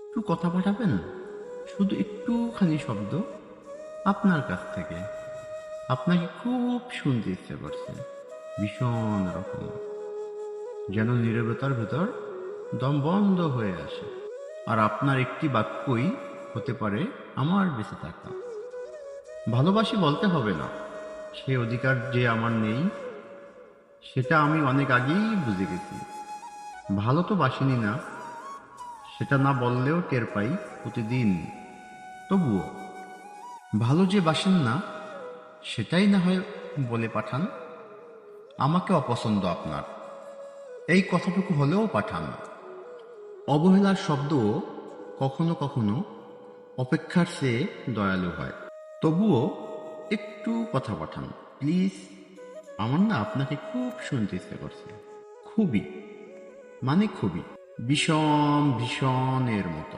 একটু কথা পাঠাবেন, শুধু একটুখানি শব্দ আপনার কাছ থেকে। আপনাকে খুব শুনতে ইচ্ছে করছে, ভীষণ রকম, যেন নীরবতার ভেতর দম বন্ধ হয়ে আসে। আর আপনার একটি বাক্যই হতে পারে আমার বেঁচে থাকা। ভালোবাসি বলতে হবে না, সে অধিকার যে আমার নেই সেটা আমি অনেক আগেই বুঝে গেছি। ভালো তো বাসিনি না, সেটা না বললেও টের পাই প্রতিদিন। তবুও ভালো যে বাসেন না সেটাই না হয় বলে পাঠান। আমাকে অপছন্দ আপনার, এই কথাটুকু হলেও পাঠান। অবহেলার শব্দও কখনো কখনো অপেক্ষার চেয়ে দয়ালু হয়। তবুও একটু কথা পাঠান প্লিজ। আমার না আপনাকে খুব শুনতে ইচ্ছে করছে, খুবই, মানে খুবই, ভীষণ ভীষণের মতো।